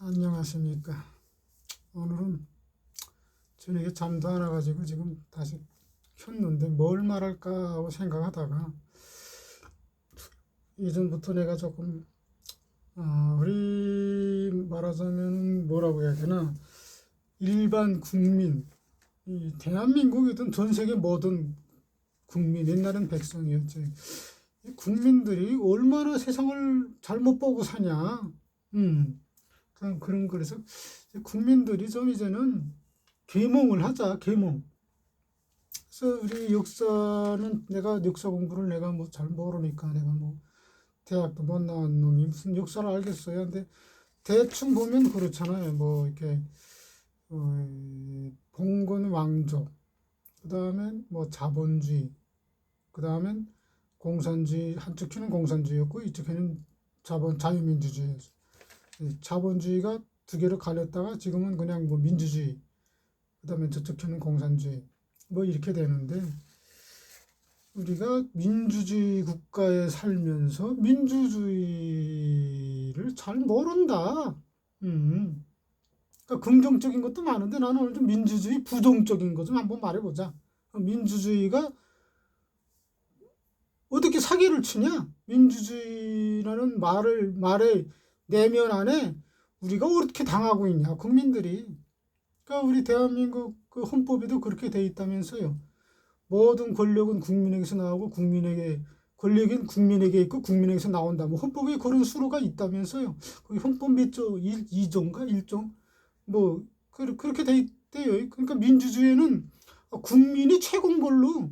안녕하십니까. 오늘은 저녁에 잠도 안 와가지고 지금 다시 켰는데 뭘 말할까 하고 생각하다가 이전부터 내가 조금 우리 말하자면 뭐라고 해야 되나, 일반 국민, 이 대한민국이든 전 세계 모든 국민, 옛날엔 백성이었지. 이 국민들이 얼마나 세상을 잘못 보고 사냐. 그런 그래서 국민들이 좀 이제는 계몽을 하자, 계몽. 그래서 우리 역사는 내가 역사 공부를 내가 뭐 잘 모르니까 내가 뭐 대학도 못 나온 놈이 무슨 역사를 알겠어요. 근데 대충 보면 그렇잖아요. 뭐 이렇게 봉건 왕조, 그 다음에 뭐 자본주의, 그 다음엔 공산주의, 한쪽 편은 공산주의였고 이쪽 편은 자유민주주의였어요. 자본주의가 두 개로 갈렸다가 지금은 그냥 뭐 민주주의, 그다음에 저쪽 편은 공산주의, 뭐 이렇게 되는데, 우리가 민주주의 국가에 살면서 민주주의를 잘 모른다. 그러니까 긍정적인 것도 많은데 나는 오늘 좀 민주주의 부정적인 것 좀 한번 말해보자. 민주주의가 어떻게 사기를 치냐? 민주주의라는 말의 내면 안에 우리가 어떻게 당하고 있냐, 국민들이. 그러니까 우리 대한민국 그 헌법에도 그렇게 돼 있다면서요. 모든 권력은 국민에게서 나오고 권력은 국민에게 있고 국민에게서 나온다. 뭐 헌법에 그런 수로가 있다면서요. 거기 헌법 몇 조, 2조인가 1조? 뭐 그렇게 돼 있대요. 그러니까 민주주의는 국민이 최고인 걸로,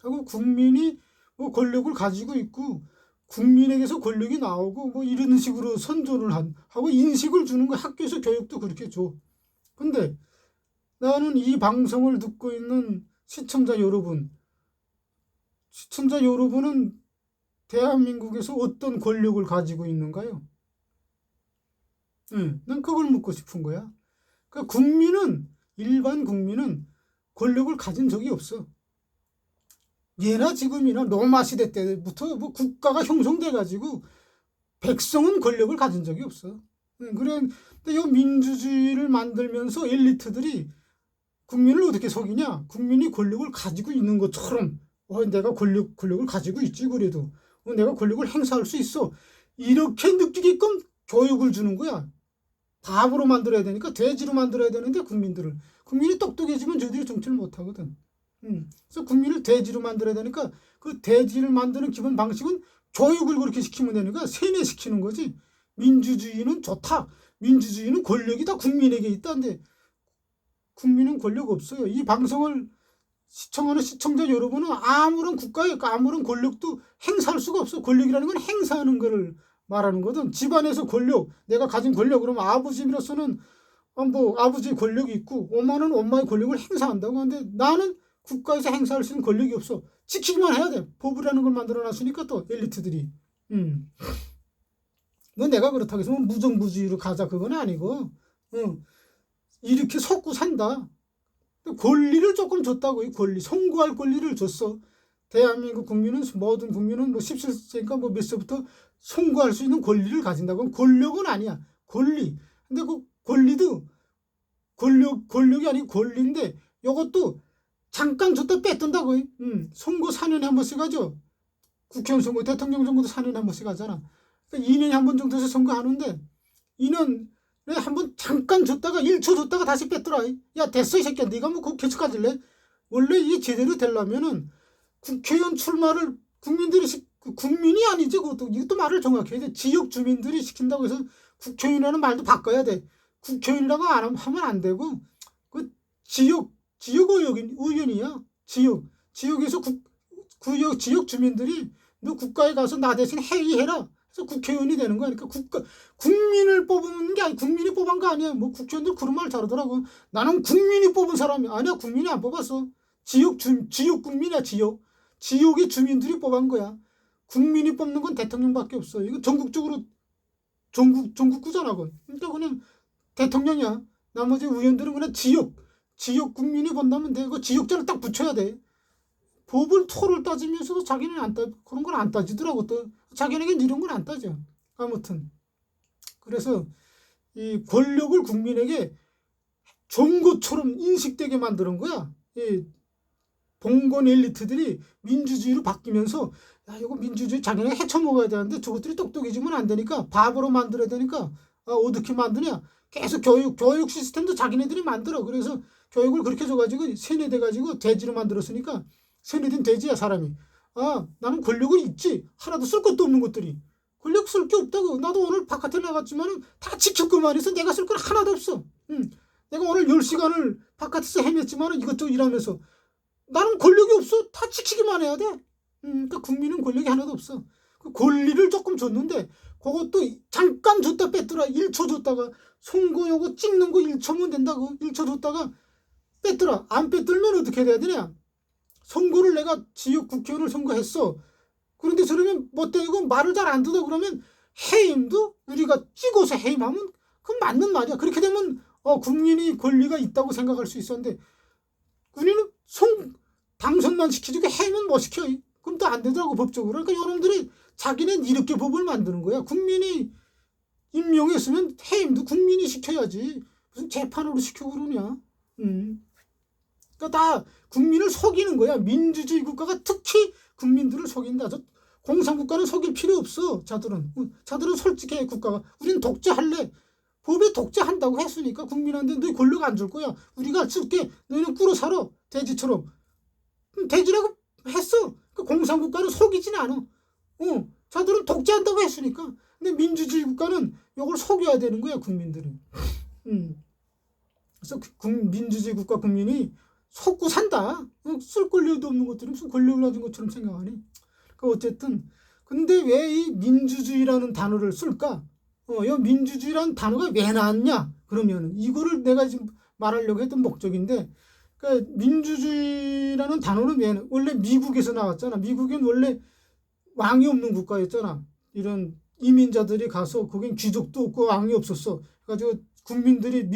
하고 국민이 뭐 권력을 가지고 있고 국민에게서 권력이 나오고 뭐 이런 식으로 선전을 하고 인식을 주는 거, 학교에서 교육도 그렇게 줘. 근데 나는 이 방송을 듣고 있는 시청자 여러분은 대한민국에서 어떤 권력을 가지고 있는가요? 난 그걸 묻고 싶은 거야. 그러니까 일반 국민은 권력을 가진 적이 없어. 예나 지금이나 로마 시대 때부터 뭐 국가가 형성돼 가지고 백성은 권력을 가진 적이 없어. 그래, 근데 이 민주주의를 만들면서 엘리트들이 국민을 어떻게 속이냐? 국민이 권력을 가지고 있는 것처럼, 내가 권력을 가지고 있지, 그래도. 내가 권력을 행사할 수 있어. 이렇게 느끼게끔 교육을 주는 거야. 바보로 만들어야 되니까, 돼지로 만들어야 되는데, 국민이 똑똑해지면 저들이 정치를 못 하거든. 그래서 국민을 돼지로 만들어야 되니까, 그 돼지를 만드는 기본 방식은 교육을 그렇게 시키면 되니까 세뇌시키는 거지. 민주주의는 좋다. 민주주의는 권력이 다 국민에게 있다는데, 국민은 권력 없어요. 이 방송을 시청하는 시청자 여러분은 아무런 국가의 아무런 권력도 행사할 수가 없어. 권력이라는 건 행사하는 것을 말하는 거든. 집안에서 권력, 내가 가진 권력, 그러면 아버지로서는 뭐 아버지의 권력이 있고 엄마는 엄마의 권력을 행사한다고 하는데, 나는 국가에서 행사할 수 있는 권력이 없어. 지키기만 해야 돼. 법이라는 걸 만들어놨으니까 또 엘리트들이. 뭐 내가 그렇다고 해서 무정부주의로 가자 그건 아니고, 이렇게 속고 산다. 권리를 조금 줬다고요. 선거할 권리를 줬어. 대한민국 국민은, 모든 국민은 뭐 17세니까 뭐 몇 세부터 선거할 수 있는 권리를 가진다고. 권력은 아니야. 권리. 근데 그 권리도 권력이 아니고 권리인데, 이것도 잠깐 줬다 뺐던다고. 선거 4년에 한 번씩 하죠. 국회의원 선거, 대통령 선거도 4년에 한 번씩 하잖아. 그러니까 2년에 한 번 정도에서 선거하는데, 2년 한번 잠깐 줬다가 1초 줬다가 다시 뺐더라. 야, 됐어 이 새끼야. 네가 뭐 그거 계속 가질래? 원래 이게 제대로 되려면은 국회의원 출마를 국민이 아니지. 이것도 말을 정확히 해야 돼. 지역 주민들이 시킨다고 해서 국회의원이라는 말도 바꿔야 돼. 국회의원이라고 하면 안 되고, 그 지역 의원이야. 지역에서 지역 주민들이 너 국가에 가서 나 대신 회의해라. 그래서 국회의원이 되는 거야. 그러니까 국민을 뽑은 게 아니, 국민이 뽑은 거 아니야. 뭐 국회의원들 그런 말 잘하더라고. 나는 국민이 뽑은 사람이 아니야. 국민이 안 뽑았어. 지역 국민이야. 지역의 주민들이 뽑은 거야. 국민이 뽑는 건 대통령밖에 없어. 이거 전국적으로 전국구잖아. 그러니까 그냥 대통령이야. 나머지 의원들은 그냥 지역 국민이 본다면 돼. 그 지역자를 딱 붙여야 돼. 법을 토를 따지면서도 자기는 그런 걸 안 따지더라고. 또 자기네겐 이런 건 안 따져. 아무튼 그래서 이 권력을 국민에게 종고처럼 인식되게 만드는 거야. 이 봉건 엘리트들이 민주주의로 바뀌면서 야 이거 민주주의 자기네가 헤쳐먹어야 되는데 저것들이 똑똑해지면 안 되니까 바보로 만들어야 되니까 어떻게 만드냐. 계속 교육 시스템도 자기네들이 만들어. 그래서 교육을 그렇게 줘가지고 세뇌돼가지고 돼지로 만들었으니까 세뇌된 돼지야 사람이. 나는 권력은 있지. 하나도 쓸 것도 없는 것들이. 권력 쓸 게 없다고. 나도 오늘 바깥에 나갔지만 다 지켰구만 해서 내가 쓸 건 하나도 없어. 내가 오늘 10시간을 바깥에서 헤맸지만 이것저것 일하면서 나는 권력이 없어. 다 지키기만 해야 돼. 그러니까 국민은 권력이 하나도 없어. 그 권리를 조금 줬는데 그것도 잠깐 줬다 뺐더라. 1초 줬다가 선거 요거 찍는 거 1초면 된다고. 1초 줬다가 뺐더라. 안 뺐들면 어떻게 돼야 되냐. 선거를 내가 지역 국회의원을 선거했어. 그런데 저러면 뭐 때리고 말을 잘 안 듣어. 그러면 해임도 우리가 찍어서 해임하면 그건 맞는 말이야. 그렇게 되면 국민이 권리가 있다고 생각할 수 있었는데 우리는 당선만 시키고 해임은 못 시켜. 그럼 또 안 되더라고 법적으로. 그러니까 여러분들이 자기는 이렇게 법을 만드는 거야. 국민이 임명했으면 해임도 국민이 시켜야지. 무슨 재판으로 시키고 그러냐. 그러니까 다 국민을 속이는 거야. 민주주의 국가가 특히 국민들을 속인다. 공산국가는 속일 필요 없어. 자들은 솔직해 국가가. 우리는 독재할래. 법에 독재한다고 했으니까 국민한테 너희 권력 안 줄 거야. 우리가 쓸게. 너희는 꿇어 살아. 돼지처럼. 돼지라고 했어. 그 공산국가는 속이진 않아. 자들은 독재한다고 했으니까. 근데 민주주의 국가는 이걸 속여야 되는 거야 국민들은. 그래서 민주주의 국가 국민이 속고 산다. 쓸 권력도 없는 것들이 무슨 권력을 가진 것처럼 생각하니. 그러니까 어쨌든 근데 왜 이 민주주의라는 단어를 쓸까? 이 민주주의라는 단어가 왜 나왔냐? 그러면 이거를 내가 지금 말하려고 했던 목적인데, 그러니까 민주주의라는 단어는 왜 원래 미국에서 나왔잖아. 미국은 원래 왕이 없는 국가였잖아. 이런 이민자들이 가서 거긴 귀족도 없고 왕이 없었어. 그래가지고 국민들이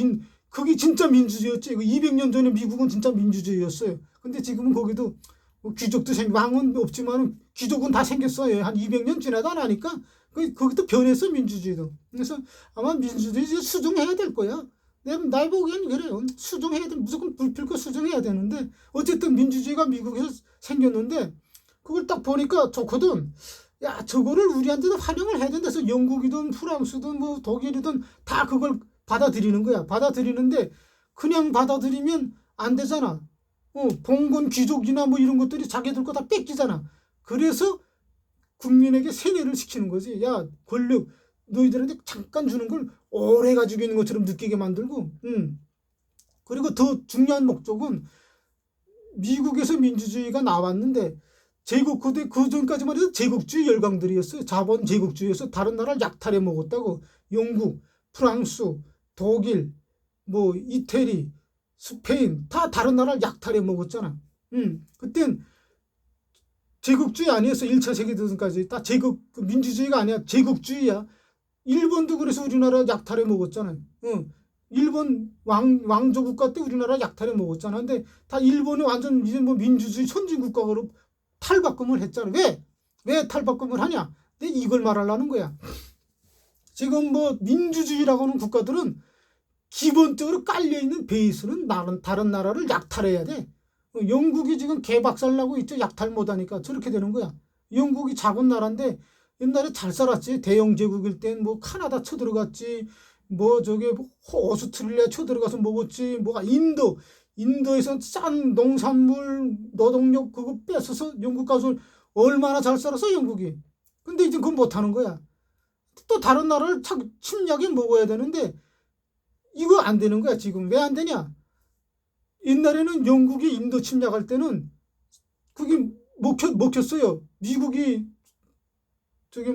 그게 진짜 민주주의였지. 200년 전에 미국은 진짜 민주주의였어요. 근데 지금은 거기도 뭐 귀족도 왕은 없지만 귀족은 다 생겼어요. 한 200년 지나다 나니까 거기도 변했어 민주주의도. 그래서 아마 민주주의 수정해야 될 거야. 나 보기엔 그래요. 수정해야 돼. 무조건 불필거 수정해야 되는데 어쨌든 민주주의가 미국에서 생겼는데 그걸 딱 보니까 좋거든. 야 저거를 우리한테도 활용을 해야 된다. 그래서 영국이든 프랑스든 뭐 독일이든 다 그걸 받아들이는 거야. 받아들이는데 그냥 받아들이면 안 되잖아. 봉건 귀족이나 뭐 이런 것들이 자기들 거 다 뺏기잖아. 그래서 국민에게 세뇌를 시키는 거지. 야 권력 너희들한테 잠깐 주는 걸 오래 가지고 있는 것처럼 느끼게 만들고. 그리고 더 중요한 목적은 미국에서 민주주의가 나왔는데 제국그때 그 전까지만 해도 제국주의 열강들이었어요. 자본 제국주의에서 다른 나라를 약탈해 먹었다고. 영국, 프랑스, 독일, 뭐 이태리, 스페인 다 다른 나라를 약탈해 먹었잖아. 그땐 제국주의 아니었어. 1차 세계대전까지 다 민주주의가 아니야. 제국주의야. 일본도 그래서 우리나라 약탈해 먹었잖아. 일본 왕조 국가 때 우리나라 약탈해 먹었잖아. 근데 다 일본이 완전 이제 뭐 민주주의 선진국가로 탈바꿈을 했잖아. 왜 탈바꿈을 하냐? 근데 이걸 말하려는 거야. 지금 뭐 민주주의라고 하는 국가들은 기본적으로 깔려있는 베이스는 다른 나라를 약탈해야 돼. 영국이 지금 개박살나고 있죠. 약탈 못하니까 저렇게 되는 거야. 영국이 작은 나라인데 옛날에 잘 살았지. 대영 제국일 땐 뭐 카나다 쳐들어갔지. 뭐 저게 오스트레일리아 쳐들어가서 먹었지. 뭐가 인도에서 싼 농산물 노동력 그거 뺏어서 영국 가서 얼마나 잘 살았어 영국이. 근데 이제 그건 못하는 거야. 또 다른 나라를 침략해 먹어야 되는데 이거 안 되는 거야 지금. 왜 안 되냐? 옛날에는 영국이 인도 침략할 때는 그게 먹혔어요. 미국이 저기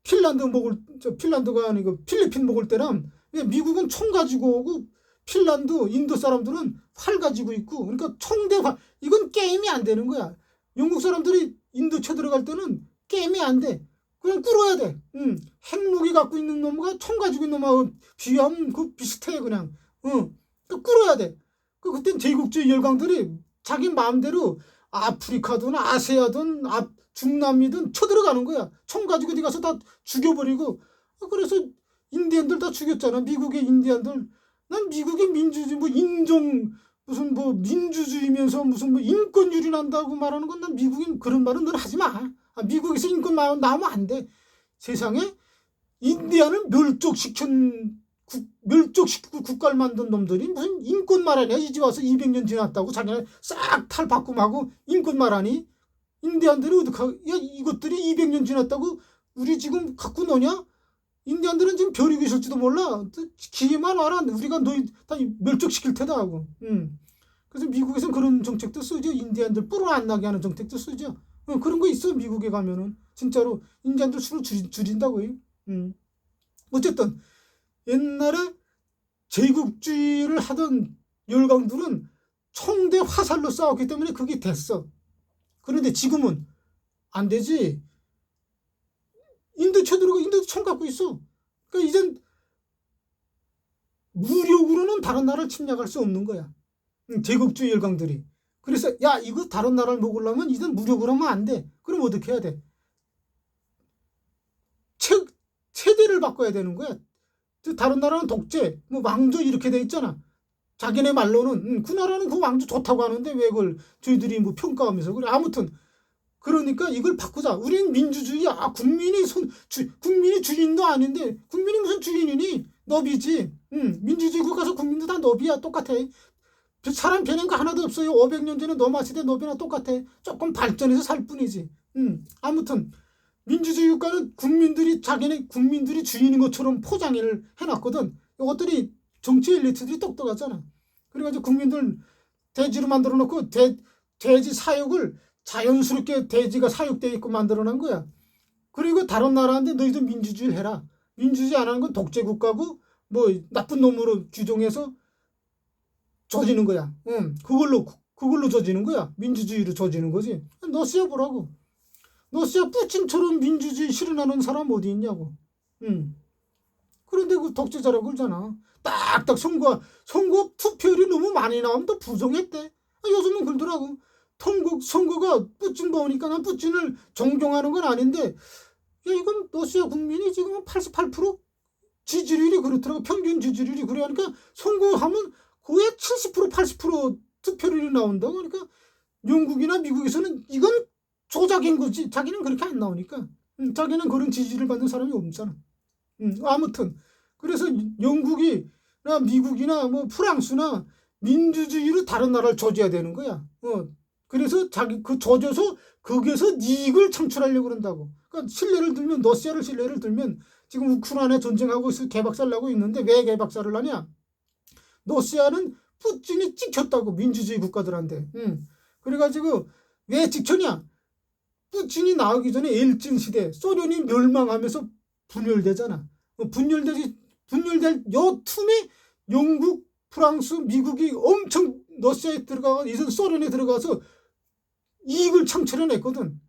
핀란드가 아니고 필리핀 먹을 때랑 미국은 총 가지고 오고 핀란드 인도 사람들은 활 가지고 있고. 그러니까 총대활 이건 게임이 안 되는 거야. 영국 사람들이 인도 쳐들어갈 때는 게임이 안 돼. 그냥 꿇어야 돼. 핵무기 갖고 있는 놈과 총 가지고 있는 놈하고 비하면 그 비슷해 그냥. 그 꿇어야 돼. 그땐 제국주의 열강들이 자기 마음대로 아프리카든 아세아든 중남미든 쳐들어가는 거야. 총 가지고 어디 가서 다 죽여버리고. 그래서 인디언들 다 죽였잖아. 미국의 인디언들. 난 미국의 민주주의 뭐 인종 무슨 뭐 민주주의면서 무슨 뭐 인권 유린한다고 말하는 건 난 미국인 그런 말은 넌 하지 마. 미국에서 인권 나오면 안 돼. 세상에 인디언을 멸족시키고 국가를 만든 놈들이 무슨 인권 말하냐. 이제 와서 200년 지났다고 자기네 싹 탈바꿈하고 인권 말하니. 인디언들이 야 이것들이 200년 지났다고 우리 지금 갖고 노냐? 인디언들은 지금 벼리고 있을지도 몰라. 기회만 와라. 우리가 너희 다 멸족시킬 테다 하고. 그래서 미국에서는 그런 정책도 쓰죠. 인디언들 뿔을 안 나게 하는 정책도 쓰죠. 그런 거 있어. 미국에 가면은 진짜로 인디언들 수를 줄인다고요. 어쨌든 옛날에 제국주의를 하던 열강들은 총대 화살로 싸웠기 때문에 그게 됐어. 그런데 지금은 안 되지. 인도 쳐들어가. 인도도 총 갖고 있어. 그러니까 이젠 무력으로는 다른 나라를 침략할 수 없는 거야. 제국주의 열강들이. 그래서 야 이거 다른 나라를 먹으려면 이젠 무력으로 하면 안 돼. 그럼 어떻게 해야 돼? 체제를 바꿔야 되는 거야. 다른 나라는 독재, 뭐 왕조 이렇게 돼 있잖아. 자기네 말로는 그 나라는 그 왕조 좋다고 하는데 왜 그걸 저희들이 뭐 평가하면서 그래. 아무튼 그러니까 이걸 바꾸자. 우린 민주주의야. 국민이 주인도 아닌데 국민이 무슨 주인이니? 너비지. 민주주의 국가에서 국민도 다 너비야. 똑같아. 사람 변한 거 하나도 없어요. 500년 전에 너마 시대 너비나 똑같아. 조금 발전해서 살 뿐이지. 아무튼 민주주의 국가는 자기네 국민들이 주인인 것처럼 포장을 해놨거든. 이것들이 정치 엘리트들이 똑똑하잖아. 그래가지고 국민들 돼지로 만들어 놓고 돼지 사육을 자연스럽게 돼지가 사육되어 있고 만들어 놓은 거야. 그리고 다른 나라한테 너희도 민주주의를 해라. 민주주의 안 하는 건 독재 국가고 뭐 나쁜 놈으로 규정해서 조지는 거야. 그걸로 조지는 거야. 민주주의로 조지는 거지. 러시아 보라고. 러시아 푸틴처럼 민주주의 실현하는 사람 어디 있냐고. 그런데 그 독재자라고 그러잖아. 딱딱 선거 투표율이 너무 많이 나오면 또 부정했대. 요즘은 그러더라고. 선거가 푸틴 보니까 난 푸틴을 존경하는 건 아닌데, 야, 이건 러시아 국민이 지금 88% 지지율이 그렇더라고. 평균 지지율이 그래. 하니까 선거하면 거의 70% 80% 투표율이 나온다고. 그러니까 영국이나 미국에서는 이건 조작인 거지. 자기는 그렇게 안 나오니까. 자기는 그런 지지를 받는 사람이 없잖아. 아무튼 그래서 영국이나 미국이나 뭐 프랑스나 민주주의로 다른 나라를 조져야 되는 거야. 그래서 그 조져서 거기에서 이익을 창출하려고 그런다고. 그러니까 러시아를 신뢰를 들면 지금 우크라이나 전쟁하고 있어 개박살 나고 있는데 왜 개박살을 나냐? 러시아는 푸틴이 찍혔다고 민주주의 국가들한테. 그래가지고 왜 찍혔냐? 푸틴이 나오기 전에 엘진 시대 소련이 멸망하면서 분열되잖아. 분열될 요 틈에 영국, 프랑스, 미국이 엄청 러시아에 들어가서 이전 소련에 들어가서 이익을 창출해냈거든.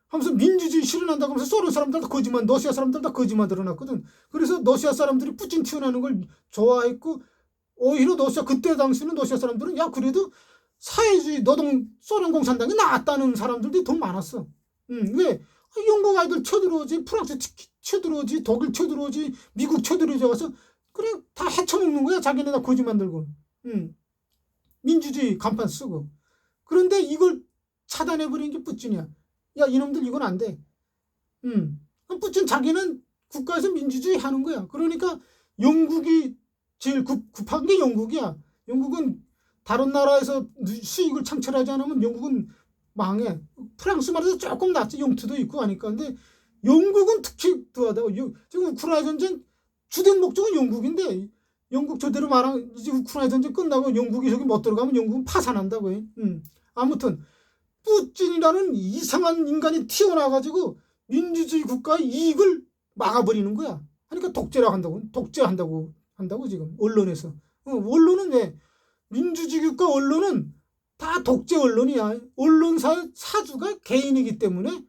하면서 민주주의 실현한다고 하면서 소련 사람들도 거짓말, 러시아 사람들도 거짓말 드러났거든. 그래서 러시아 사람들이 푸틴 튀어나오는 걸 좋아했고 오히려 그때 당시는 러시아 사람들은 야 그래도 사회주의 소련 공산당이 나았다는 사람들이 더 많았어. 왜? 영국 아이들 쳐들어오지, 프랑스 쳐들어오지, 독일 쳐들어오지, 미국 쳐들어오지 와서 그래 다 헤쳐먹는 거야. 자기네 다 거짓 만들고. 민주주의 간판 쓰고. 그런데 이걸 차단해버린 게 푸틴이야. 야 이놈들 이건 안 돼. 푸틴 자기는 국가에서 민주주의 하는 거야. 그러니까 영국이 제일 급한 게 영국이야. 영국은 다른 나라에서 수익을 창출하지 않으면 영국은 망해. 프랑스만 해도 조금 낫지. 영토도 있고 하니까. 근데 영국은 특히 더하다. 지금 우크라이나 전쟁 주된 목적은 영국인데 영국 저대로 말하면 이제 우크라이나 전쟁 끝나고 영국이 저기 못 들어가면 영국은 파산한다고 해. 아무튼 푸틴이라는 이상한 인간이 튀어나와가지고 민주주의 국가의 이익을 막아버리는 거야. 그러니까 독재한다고 지금 언론에서. 언론은 왜? 민주주의 국가 언론은 다 독재 언론이야. 언론사의 사주가 개인이기 때문에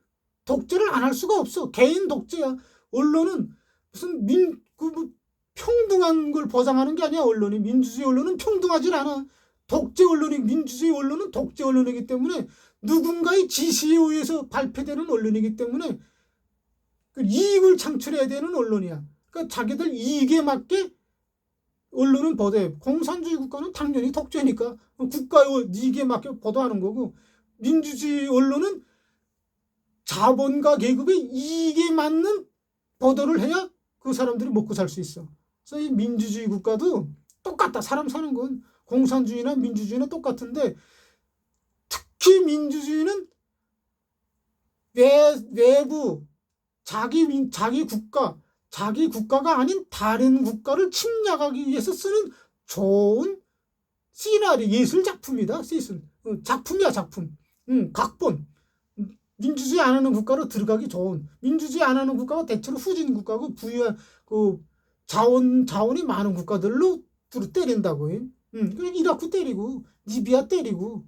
독재를 안 할 수가 없어. 개인 독재야. 언론은 무슨 평등한 걸 보장하는 게 아니야. 언론이. 민주주의 언론은 평등하지 않아. 민주주의 언론은 독재 언론이기 때문에 누군가의 지시에 의해서 발표되는 언론이기 때문에 그 이익을 창출해야 되는 언론이야. 그러니까 자기들 이익에 맞게 언론은 보도해. 공산주의 국가는 당연히 독재니까 국가의 이익에 맞게 보도하는 거고, 민주주의 언론은 자본가 계급의 이익에 맞는 보도를 해야 그 사람들이 먹고 살 수 있어. 그래서 이 민주주의 국가도 똑같다. 사람 사는 건 공산주의나 민주주의나 똑같은데, 특히 민주주의는 외부 자기 국가가 아닌 다른 국가를 침략하기 위해서 쓰는 좋은 시나리오, 예술 작품이다. 작품이야, 작품. 각본. 민주주의 안 하는 국가로 들어가기 좋은. 민주주의 안 하는 국가가 대체로 후진 국가고 부유한 그 자원이 많은 국가들로 때린다고. 이라크 때리고 리비아 때리고.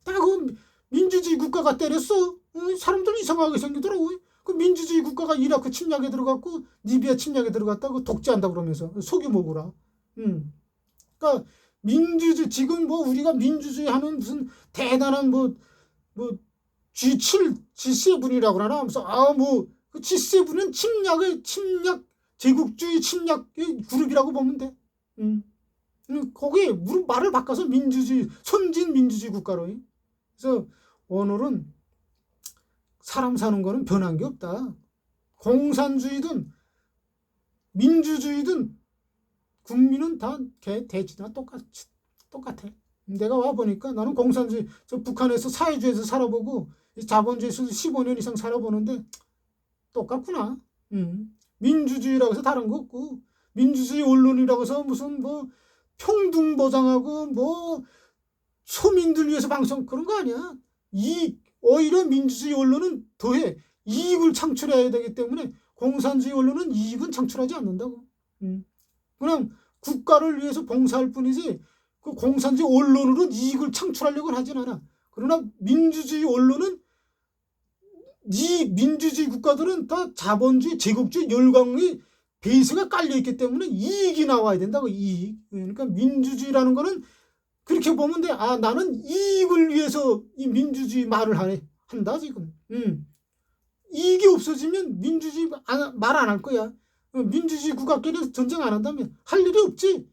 다 그 민주주의 국가가 때렸어. 사람들 이상하게 생기더라고. 그 민주주의 국가가 이라크 침략에 들어갔고 리비아 침략에 들어갔다고 독재한다 그러면서 속여 먹으라. 그러니까 민주주의, 지금 뭐 우리가 민주주의 하는 무슨 대단한 뭐 G7, G7이라고 그러나 하면서 그 G7은 침략 제국주의 침략의 그룹이라고 보면 돼. 거기에 말을 바꿔서 민주주의, 선진 민주주의 국가로. 그래서 오늘은 사람 사는 거는 변한 게 없다. 공산주의든 민주주의든 국민은 다 대지나 똑같아. 내가 와보니까 나는 공산주의, 저 북한에서 사회주의에서 살아보고 자본주의에서 15년 이상 살아보는데 똑같구나. 민주주의라고 해서 다른 거 없고, 민주주의 언론이라고 해서 무슨 뭐 평등 보장하고 뭐 소민들 위해서 방송, 그런 거 아니야. 오히려 민주주의 언론은 더해 이익을 창출해야 되기 때문에 공산주의 언론은 이익은 창출하지 않는다고. 그냥 국가를 위해서 봉사할 뿐이지 그 공산주의 언론으로 이익을 창출하려고는 하진 않아. 그러나 민주주의 언론은, 이 민주주의 국가들은 다 자본주의, 제국주의 열강의 베이스가 깔려있기 때문에 이익이 나와야 된다고. 이익. 그러니까 민주주의라는 거는 그렇게 보면 돼. 나는 이익을 위해서 이 민주주의 말을 한다 지금. 이익이 없어지면 민주주의 말 안 할 거야. 민주주의 국가끼리 전쟁 안 한다면 할 일이 없지.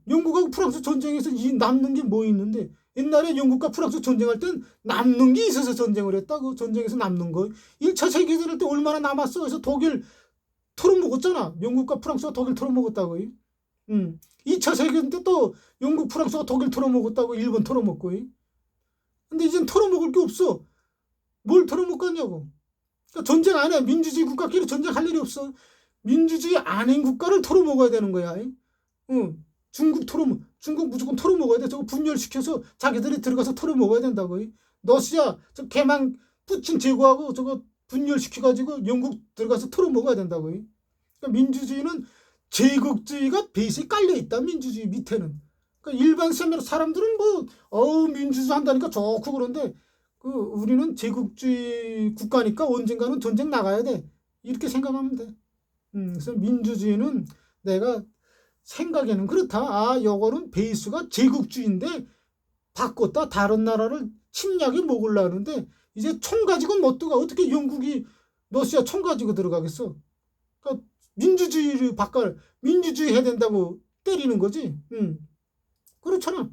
영국하고 프랑스 전쟁에서 남는 게 뭐 있는데, 옛날에 영국과 프랑스 전쟁할 땐 남는 게 있어서 전쟁을 했다고. 전쟁에서 남는 거. 1차 세계대전 때 얼마나 남았어. 그래서 독일 털어먹었잖아. 영국과 프랑스가 독일 털어먹었다고. 2차 세계대전 때 또 영국, 프랑스가 독일 털어먹었다고. 일본 털어먹고. 근데 이젠 털어먹을 게 없어. 뭘 털어먹겠냐고. 그러니까 전쟁 안 해. 민주주의 국가끼리 전쟁할 일이 없어. 민주주의 아닌 국가를 털어먹어야 되는 거야. 중국 무조건 털어먹어야 돼. 저거 분열시켜서 자기들이 들어가서 털어먹어야 된다고. 러시아 저 개망 푸틴 제거하고 저거 분열시켜가지고 영국 들어가서 털어먹어야 된다고. 그러니까 민주주의는 제국주의가 베이스에 깔려있다. 민주주의 밑에는. 그러니까 일반 사람들은 민주주의 한다니까 좋고 그런데, 우리는 제국주의 국가니까 언젠가는 전쟁 나가야 돼. 이렇게 생각하면 돼. 그래서 민주주의는 내가 생각에는 그렇다. 요거는 베이스가 제국주의인데 바꿨다. 다른 나라를 침략에 먹으려는데 이제 총 가지고는 못 들어가. 어떻게 영국이 러시아 총 가지고 들어가겠어. 그러니까 민주주의를 민주주의 해야 된다고 때리는 거지. 그렇잖아.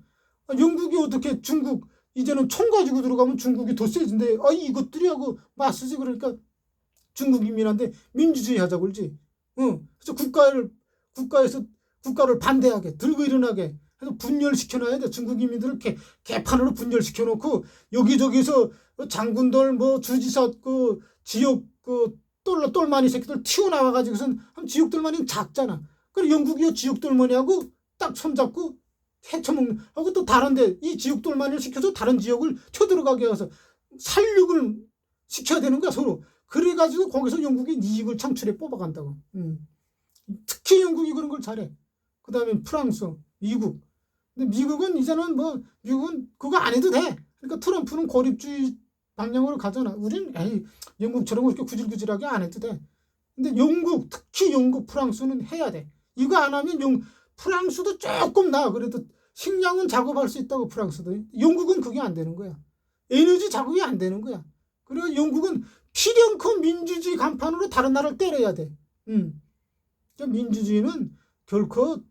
영국이 어떻게 중국 이제는 총 가지고 들어가면 중국이 더 세진데, 이것들이 하고 맞서지. 그러니까 중국 인민한테 민주주의 하자고 그러지. 그래서 국가를 반대하게, 들고 일어나게 해서 분열시켜놔야 돼. 중국 인민들을 개판으로 분열시켜놓고 여기저기서 장군들, 뭐 주지사, 지역 똘마니 새끼들 튀어나와가지고선 지역돌만이는 작잖아. 그래 영국이 지역돌만이하고 딱 손잡고 헤쳐먹는 하고, 또 다른데 이 지역돌만이를 시켜서 다른 지역을 쳐들어가게 해서 살육을 시켜야 되는 거야 서로. 그래가지고 거기서 영국이 이익을 창출해 뽑아간다고. 특히 영국이 그런 걸 잘해. 그 다음에 프랑스, 미국. 근데 미국은 이제는 미국은 그거 안 해도 돼. 그러니까 트럼프는 고립주의 방향으로 가잖아. 우린 영국처럼 그렇게 구질구질하게 안 해도 돼. 근데 특히 영국, 프랑스는 해야 돼. 이거 안 하면 프랑스도 조금 그래도 식량은 작업할 수 있다고. 프랑스도. 영국은 그게 안 되는 거야. 에너지 작업이 안 되는 거야. 그리고 영국은 필연코 민주주의 간판으로 다른 나라를 때려야 돼. 그러니까 민주주의는 결코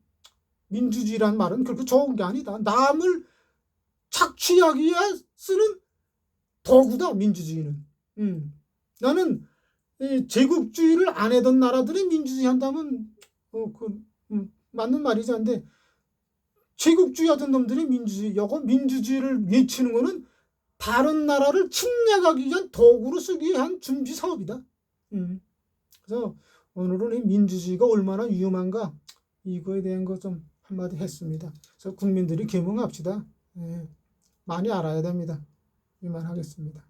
민주주의란 말은 결코 좋은 게 아니다. 남을 착취하기 위해 쓰는 도구다 민주주의는. 나는 이 제국주의를 안 하던 나라들이 민주주의 한다면 맞는 말이지. 근데 제국주의 하던 놈들이 민주주의를 외치는 거는 다른 나라를 침략하기 위한 도구로 쓰기 위한 준비 사업이다. 그래서 오늘은 이 민주주의가 얼마나 위험한가 이거에 대한 거 좀 한마디 했습니다. 그래서 국민들이 계몽합시다. 많이 알아야 됩니다. 이만 하겠습니다.